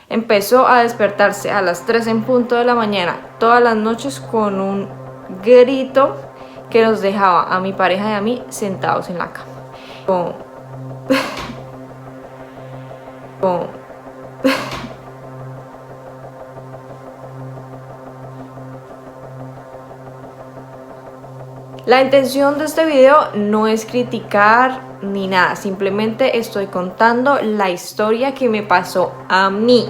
empezó a despertarse a las 3 en punto de la mañana todas las noches con un grito que nos dejaba a mi pareja y a mí sentados en la cama. La intención de este video no es criticar ni nada, simplemente estoy contando la historia que me pasó a mí.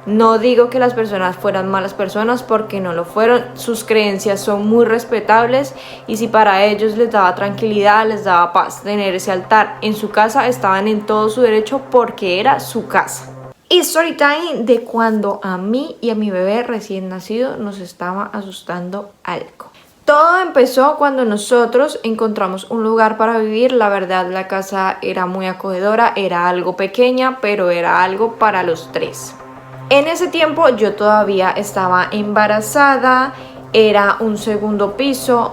No digo que las personas fueran malas personas porque no lo fueron, sus creencias son muy respetables y si para ellos les daba tranquilidad, les daba paz tener ese altar en su casa, estaban en todo su derecho porque era su casa. Y story time de cuando a mí y a mi bebé recién nacido nos estaba asustando algo. Todo empezó cuando nosotros encontramos un lugar para vivir. La verdad, la casa era muy acogedora, era algo pequeña, pero era algo para los tres. En ese tiempo yo todavía estaba embarazada, era un segundo piso,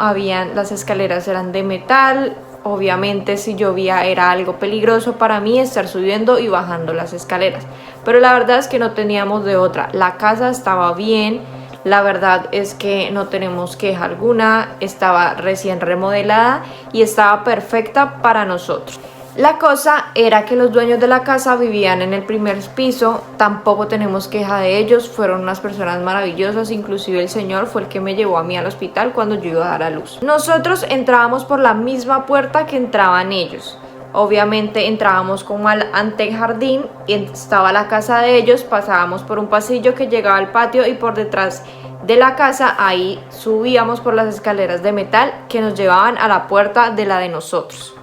las escaleras eran de metal. Obviamente si llovía era algo peligroso para mí estar subiendo y bajando las escaleras. Pero la verdad es que no teníamos de otra. La casa estaba bien. La verdad es que no tenemos queja alguna, estaba recién remodelada y estaba perfecta para nosotros. La cosa era que los dueños de la casa vivían en el primer piso, tampoco tenemos queja de ellos, fueron unas personas maravillosas, inclusive el señor fue el que me llevó a mí al hospital cuando yo iba a dar a luz. Nosotros entrábamos por la misma puerta que entraban ellos. Obviamente entrábamos como al antejardín y estaba la casa de ellos, pasábamos por un pasillo que llegaba al patio y por detrás de la casa ahí subíamos por las escaleras de metal que nos llevaban a la puerta de la de nosotros.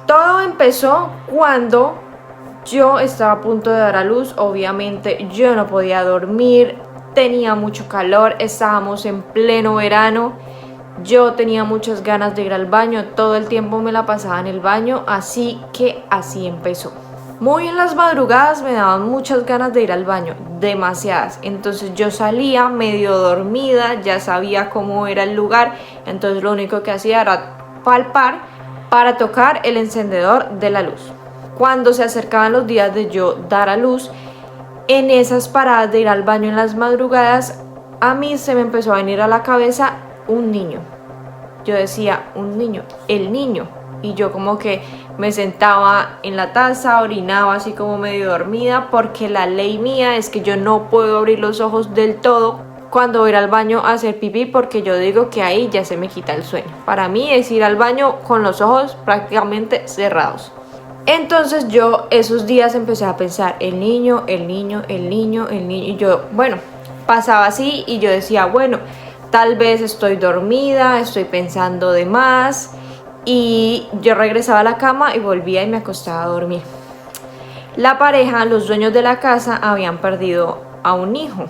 Todo empezó cuando yo estaba a punto de dar a luz, obviamente yo no podía dormir, tenía mucho calor, estábamos en pleno verano. Yo tenía muchas ganas de ir al baño, todo el tiempo me la pasaba en el baño, así que así empezó. Muy en las madrugadas me daban muchas ganas de ir al baño, demasiadas. Entonces yo salía medio dormida, ya sabía cómo era el lugar, entonces lo único que hacía era palpar para tocar el encendedor de la luz. Cuando se acercaban los días de yo dar a luz, en esas paradas de ir al baño en las madrugadas, a mí se me empezó a venir a la cabeza un niño. Yo decía, un niño, el niño. Y yo como que me sentaba en la taza, orinaba así como medio dormida, porque la ley mía es que yo no puedo abrir los ojos del todo cuando voy al baño a hacer pipí, porque yo digo que ahí ya se me quita el sueño. Para mí es ir al baño con los ojos prácticamente cerrados. Entonces yo esos días empecé a pensar, el niño, el niño, el niño, el niño. Y yo, bueno, pasaba así y yo decía, bueno, tal vez estoy dormida, estoy pensando de más, y yo regresaba a la cama y volvía y me acostaba a dormir. La pareja, los dueños de la casa, habían perdido a un hijo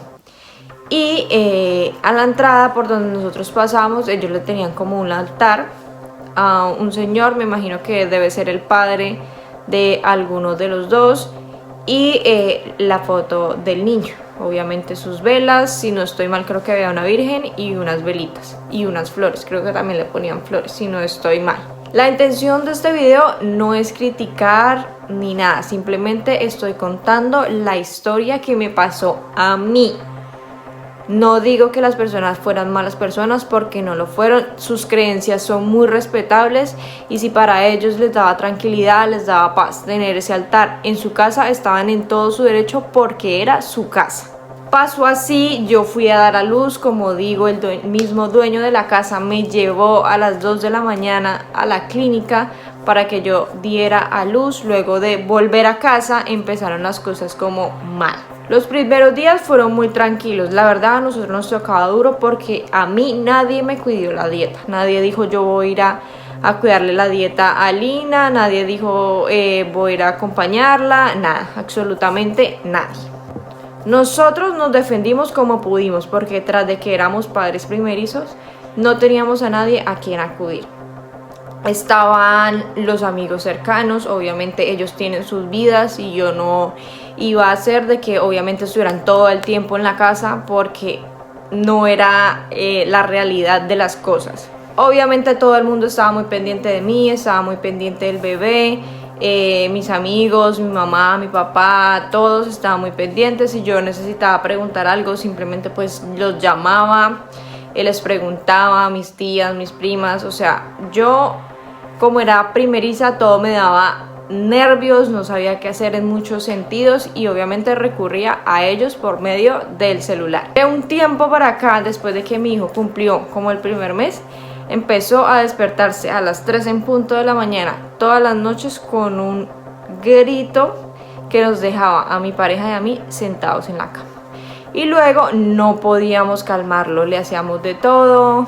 y a la entrada por donde nosotros pasábamos, ellos le tenían como un altar a un señor, me imagino que debe ser el padre de alguno de los dos, y la foto del niño. Obviamente sus velas, si no estoy mal creo que había una virgen y unas velitas y unas flores, creo que también le ponían flores si no estoy mal. La intención de este video no es criticar ni nada, simplemente estoy contando la historia que me pasó a mí. No digo que las personas fueran malas personas porque no lo fueron, sus creencias son muy respetables y si para ellos les daba tranquilidad, les daba paz tener ese altar en su casa, estaban en todo su derecho porque era su casa. Pasó así, yo fui a dar a luz, como digo, el mismo dueño de la casa me llevó a las 2 de la mañana a la clínica para que yo diera a luz. Luego de volver a casa empezaron las cosas como mal. Los primeros días fueron muy tranquilos, la verdad a nosotros nos tocaba duro porque a mí nadie me cuidó la dieta, nadie dijo yo voy a ir a cuidarle la dieta a Lina, nadie dijo voy a ir a acompañarla, nada, absolutamente nadie. Nosotros nos defendimos como pudimos porque tras de que éramos padres primerizos no teníamos a nadie a quien acudir. Estaban los amigos cercanos, obviamente ellos tienen sus vidas y yo no iba a hacer de que obviamente estuvieran todo el tiempo en la casa porque no era la realidad de las cosas. Obviamente todo el mundo estaba muy pendiente de mí, estaba muy pendiente del bebé, mis amigos, mi mamá, mi papá, todos estaban muy pendientes. Si yo necesitaba preguntar algo, simplemente pues los llamaba, les preguntaba a mis tías, mis primas. O sea, yo como era primeriza, todo me daba nervios, no sabía qué hacer en muchos sentidos y obviamente recurría a ellos por medio del celular. De un tiempo para acá, después de que mi hijo cumplió como el primer mes, empezó a despertarse a las 3 en punto de la mañana todas las noches con un grito que nos dejaba a mi pareja y a mí sentados en la cama. Y luego no podíamos calmarlo, le hacíamos de todo,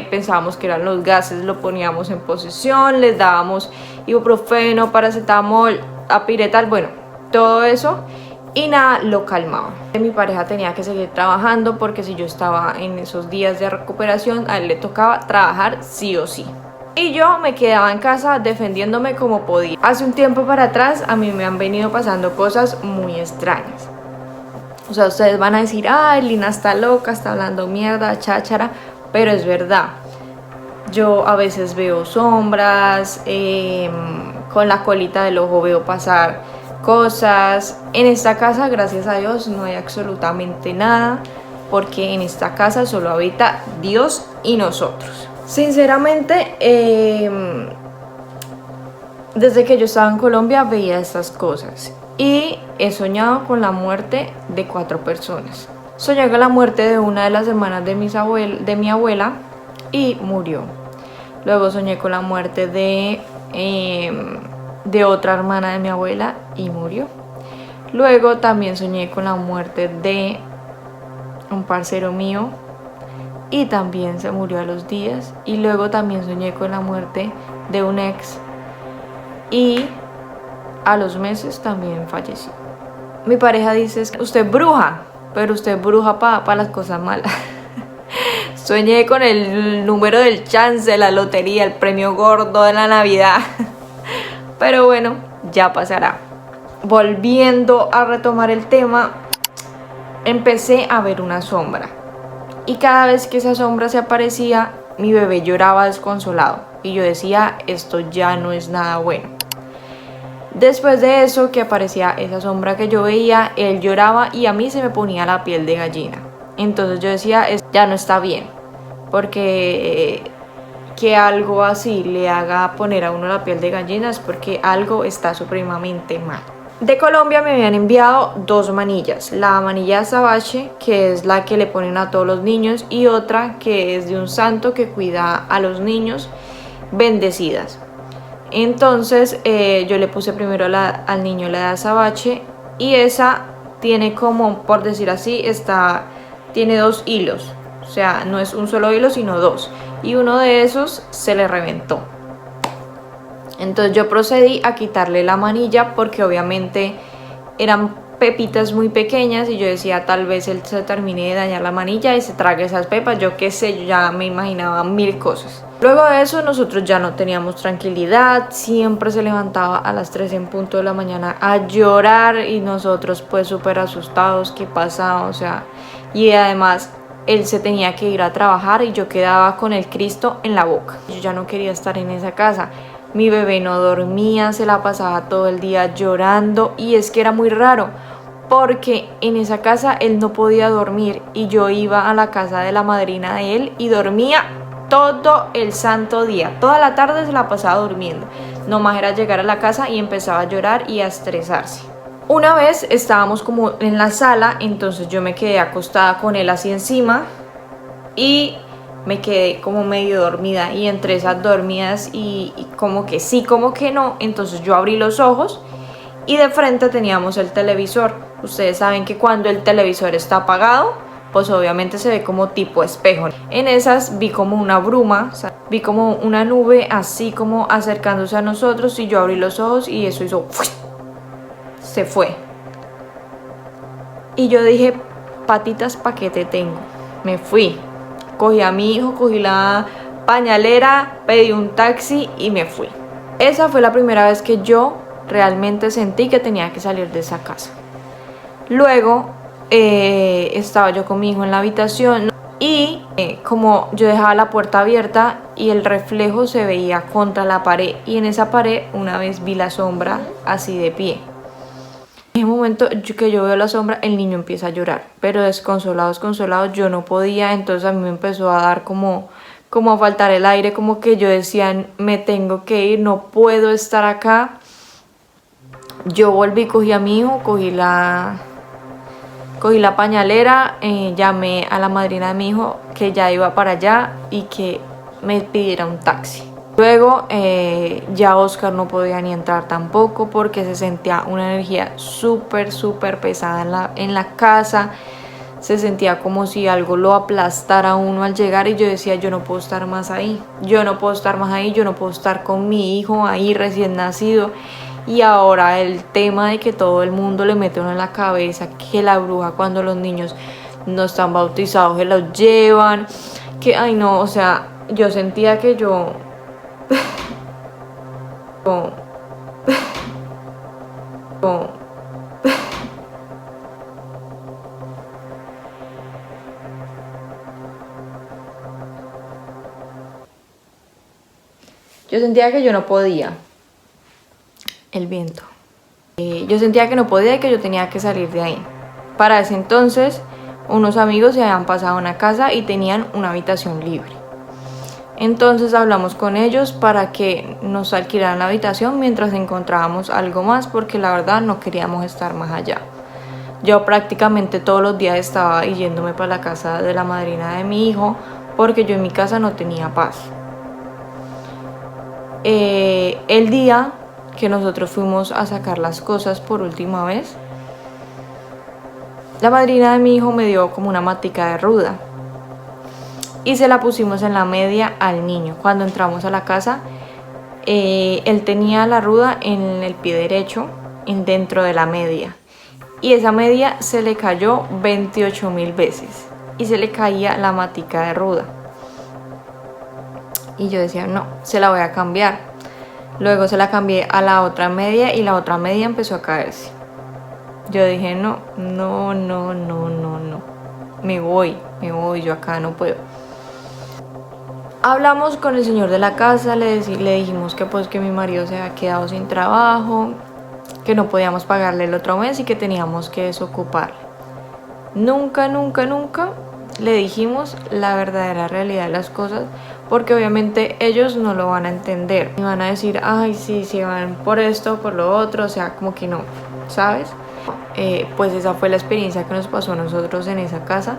pensábamos que eran los gases, lo poníamos en posición, les dábamos ibuprofeno, paracetamol, apiretal, bueno, todo eso y nada lo calmaba. Mi pareja tenía que seguir trabajando porque si yo estaba en esos días de recuperación, a él le tocaba trabajar sí o sí. Y yo me quedaba en casa defendiéndome como podía. Hace un tiempo para atrás a mí me han venido pasando cosas muy extrañas. O sea, ustedes van a decir, ay, Lina está loca, está hablando mierda, cháchara, pero es verdad. Yo a veces veo sombras, con la colita del ojo veo pasar cosas. En esta casa, gracias a Dios, no hay absolutamente nada, porque en esta casa solo habita Dios y nosotros. Sinceramente, desde que yo estaba en Colombia veía estas cosas. Y he soñado con la muerte de 4 personas. Soñé con la muerte de una de las hermanas de mi abuela y murió. Luego soñé con la muerte de otra hermana de mi abuela y murió. Luego también soñé con la muerte de un parcero mío y también se murió a los días. Y luego también soñé con la muerte de un ex y a los meses también falleció. Mi pareja dice, usted es bruja, pero usted es bruja para las cosas malas. Soñé con el número del chance, la lotería, el premio gordo de la Navidad. Pero bueno, ya pasará. Volviendo a retomar el tema, empecé a ver una sombra. Y cada vez que esa sombra se aparecía, mi bebé lloraba desconsolado. Y yo decía, esto ya no es nada bueno. Después de eso, que aparecía esa sombra que yo veía, él lloraba y a mí se me ponía la piel de gallina. Entonces yo decía, ya no está bien, porque que algo así le haga poner a uno la piel de gallina es porque algo está supremamente mal. De Colombia me habían enviado 2 manillas, la manilla de azabache, que es la que le ponen a todos los niños, y otra que es de un santo que cuida a los niños bendecidas. Entonces yo le puse primero al niño la de azabache y esa tiene como, por decir así, tiene 2 hilos. O sea, no es un solo hilo sino 2. Y uno de esos se le reventó. Entonces yo procedí a quitarle la manilla porque obviamente eran pepitas muy pequeñas y yo decía tal vez él se termine de dañar la manilla y se trague esas pepas, yo qué sé, yo ya me imaginaba 1000 cosas. Luego de eso nosotros ya no teníamos tranquilidad, siempre se levantaba a las 3 en punto de la mañana a llorar y nosotros pues súper asustados, ¿qué pasaba? O sea, y además él se tenía que ir a trabajar y yo quedaba con el Cristo en la boca. Yo ya no quería estar en esa casa. Mi bebé no dormía, se la pasaba todo el día llorando y es que era muy raro porque en esa casa él no podía dormir y yo iba a la casa de la madrina de él y dormía todo el santo día. Toda la tarde se la pasaba durmiendo. Nomás era llegar a la casa y empezaba a llorar y a estresarse. Una vez estábamos como en la sala, entonces yo me quedé acostada con él así encima y me quedé como medio dormida y entre esas dormidas y como que sí, como que no, entonces yo abrí los ojos y de frente teníamos el televisor. Ustedes saben que cuando el televisor está apagado, pues obviamente se ve como tipo espejo. En esas vi como una bruma, o sea, vi como una nube así como acercándose a nosotros y yo abrí los ojos y eso hizo, se fue. Y yo dije, patitas, ¿pa' qué te tengo? Me fui. Cogí a mi hijo, cogí la pañalera, pedí un taxi y me fui. Esa fue la primera vez que yo realmente sentí que tenía que salir de esa casa. Luego estaba yo con mi hijo en la habitación. Y como yo dejaba la puerta abierta y el reflejo se veía contra la pared, y en esa pared una vez vi la sombra así de pie. En ese momento que yo veo la sombra, el niño empieza a llorar, pero desconsolado, yo no podía. Entonces a mí me empezó a dar como a faltar el aire, como que yo decía, me tengo que ir, no puedo estar acá. Yo volví, cogí a mi hijo, cogí la pañalera, llamé a la madrina de mi hijo que ya iba para allá y que me pidiera un taxi. Luego ya Oscar no podía ni entrar tampoco porque se sentía una energía súper pesada en la casa. Se sentía como si algo lo aplastara a uno al llegar, y yo decía, yo no puedo estar más ahí, yo no puedo estar con mi hijo ahí recién nacido. Y ahora el tema de que todo el mundo le mete uno en la cabeza que la bruja, cuando los niños no están bautizados, se los llevan, que ay no, o sea, yo sentía que yo yo sentía que yo no podía. El viento. Yo sentía que no podía y que yo tenía que salir de ahí. Para ese entonces, unos amigos se habían pasado a una casa y tenían una habitación libre. Entonces hablamos con ellos para que nos alquilaran la habitación mientras encontrábamos algo más, porque la verdad no queríamos estar más allá. Yo prácticamente todos los días estaba yéndome para la casa de la madrina de mi hijo, porque yo en mi casa no tenía paz. El día que nosotros fuimos a sacar las cosas por última vez, la madrina de mi hijo me dio como una matica de ruda y se la pusimos en la media al niño. Cuando entramos a la casa, él tenía la ruda en el pie derecho, dentro de la media, y esa media se le cayó 28.000 veces y se le caía la matica de ruda. Y yo decía, no, se la voy a cambiar. Luego se la cambié a la otra media y la otra media empezó a caerse. Yo dije, no, me voy, yo acá no puedo. Hablamos con el señor de la casa, le dijimos que pues que mi marido se había quedado sin trabajo, que no podíamos pagarle el otro mes y que teníamos que desocuparle. Nunca le dijimos la verdadera realidad de las cosas, porque obviamente ellos no lo van a entender. Y van a decir, ay, sí, van por esto, por lo otro, o sea, como que no, ¿sabes? Pues esa fue la experiencia que nos pasó a nosotros en esa casa.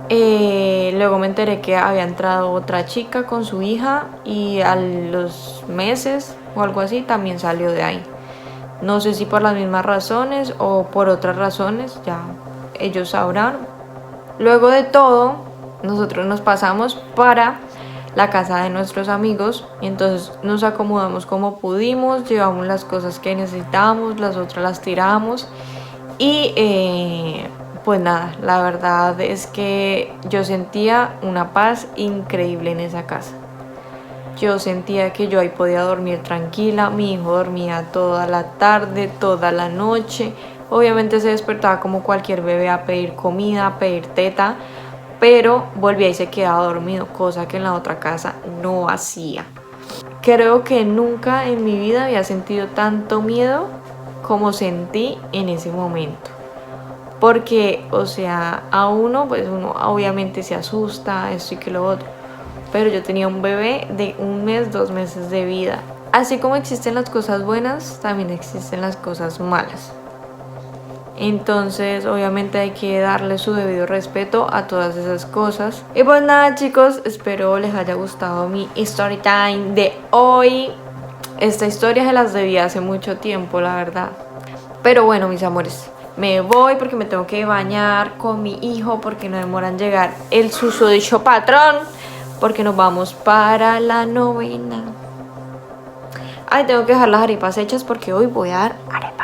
Luego me enteré que había entrado otra chica con su hija y a los meses o algo así también salió de ahí. No sé si por las mismas razones o por otras razones, ya ellos sabrán. Luego de todo, nosotros nos pasamos para la casa de nuestros amigos y entonces nos acomodamos como pudimos, llevamos las cosas que necesitábamos, las otras las tiramos y pues nada, la verdad es que yo sentía una paz increíble en esa casa. Yo sentía que yo ahí podía dormir tranquila, mi hijo dormía toda la tarde, toda la noche. Obviamente se despertaba como cualquier bebé a pedir comida, a pedir teta, pero volvía y se quedaba dormido, cosa que en la otra casa no hacía. Creo que nunca en mi vida había sentido tanto miedo como sentí en ese momento. Porque, o sea, a uno, pues uno obviamente se asusta, esto y que lo otro. Pero yo tenía un bebé de 1 mes, 2 meses de vida. Así como existen las cosas buenas, también existen las cosas malas. Entonces obviamente hay que darle su debido respeto a todas esas cosas. Y pues nada, chicos, espero les haya gustado mi story time de hoy. Esta historia se las debía hace mucho tiempo, la verdad. Pero bueno, mis amores, me voy porque me tengo que bañar con mi hijo, porque no demoran en llegar el susodicho patrón, porque nos vamos para la novena. Ay, tengo que dejar las arepas hechas porque hoy voy a dar arepas.